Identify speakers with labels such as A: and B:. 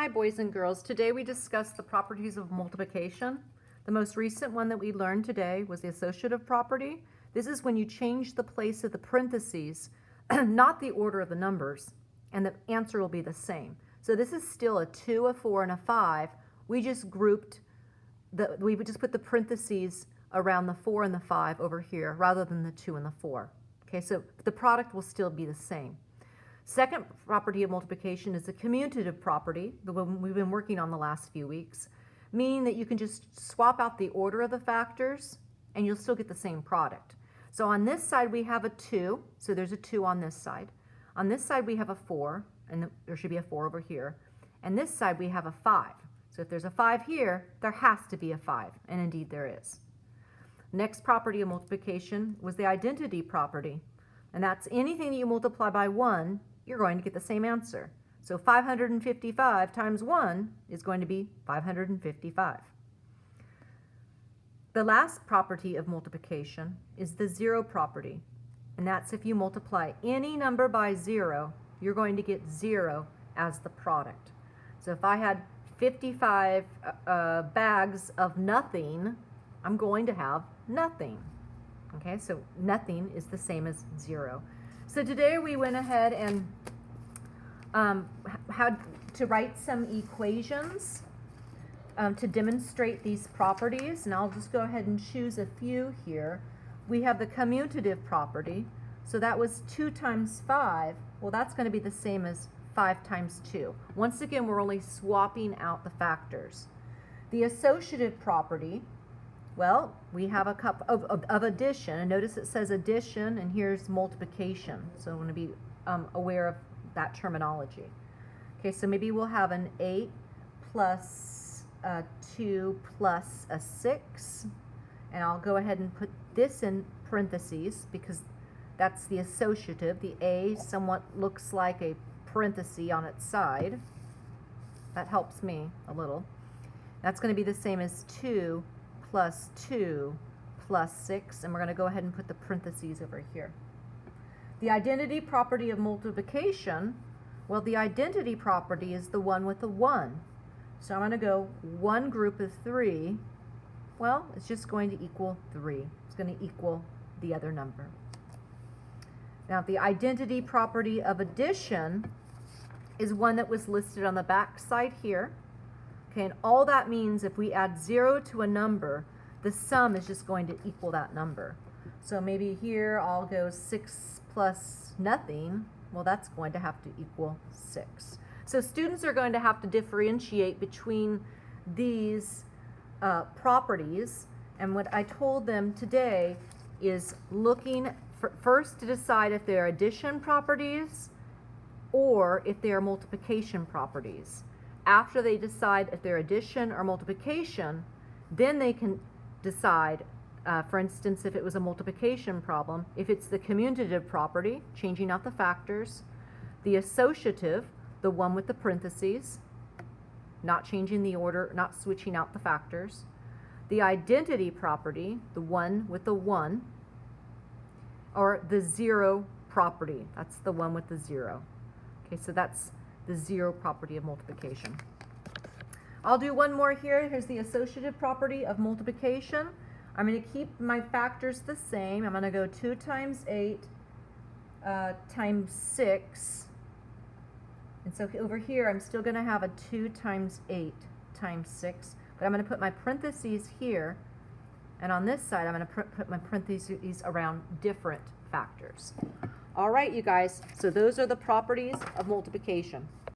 A: Hi boys and girls. Today we discussed the properties of multiplication. The most recent one that we learned today was the associative property. This is when you change the place of the parentheses, not the order of the numbers, and the answer will be the same. So this is still a 2, a 4, and a 5. We just put the parentheses around the 4 and the 5 over here rather than the 2 and the 4. Okay, so the product will still be the same. Second property of multiplication is the commutative property, the one we've been working on the last few weeks, meaning that you can just swap out the order of the factors and you'll still get the same product. So on this side we have a 2, so there's a 2 on this side. On this side we have a 4, and there should be a 4 over here. And this side we have a 5. So if there's a 5 here, there has to be a 5, and indeed there is. Next property of multiplication was the identity property, and that's anything that you multiply by 1, you're going to get the same answer. So 555 times 1 is going to be 555. The last property of multiplication is the zero property, and that's if you multiply any number by 0, you're going to get 0 as the product. So if I had 55 bags of nothing, I'm going to have nothing. Okay, so nothing is the same as 0. So today we went ahead and had to write some equations to demonstrate these properties, and I'll just go ahead and choose a few here. We have the commutative property, so that was 2 times 5. Well, that's going to be the same as 5 times 2. Once again, we're only swapping out the factors. The associative property, well, we have a cup of addition, and notice it says addition, and here's multiplication. So I want to be aware of that terminology. Okay, so maybe we'll have an 8 plus a 2 plus a 6, and I'll go ahead and put this in parentheses because that's the associative. The A somewhat looks like a parenthesis on its side. That helps me a little. That's going to be the same as 2 plus 2 plus 6, and we're going to go ahead and put the parentheses over here. The identity property of multiplication, well, the identity property is the one with the 1. So I'm going to go 1 group of 3. Well, it's just going to equal 3. It's going to equal the other number. Now, the identity property of addition is one that was listed on the back side here. Okay, and all that means if we add 0 to a number, the sum is just going to equal that number. So maybe here I'll go 6 plus nothing. Well, that's going to have to equal 6. So students are going to have to differentiate between these properties. And what I told them today is looking first to decide if they're addition properties or if they are multiplication properties. After they decide if they're addition or multiplication, then they can decide, for instance, if it was a multiplication problem, if it's the commutative property, changing out the factors, the associative, the one with the parentheses, not changing the order, not switching out the factors, the identity property, the one with the 1, or the zero property, that's the one with the 0. Okay, so that's the zero property of multiplication. I'll do one more here. Here's the associative property of multiplication. I'm going to keep my factors the same. I'm going to go 2 times 8 times 6. And so over here, I'm still going to have a 2 times 8 times 6. But I'm going to put my parentheses here. And on this side, I'm going to put my parentheses around different factors. All right, you guys. So those are the properties of multiplication.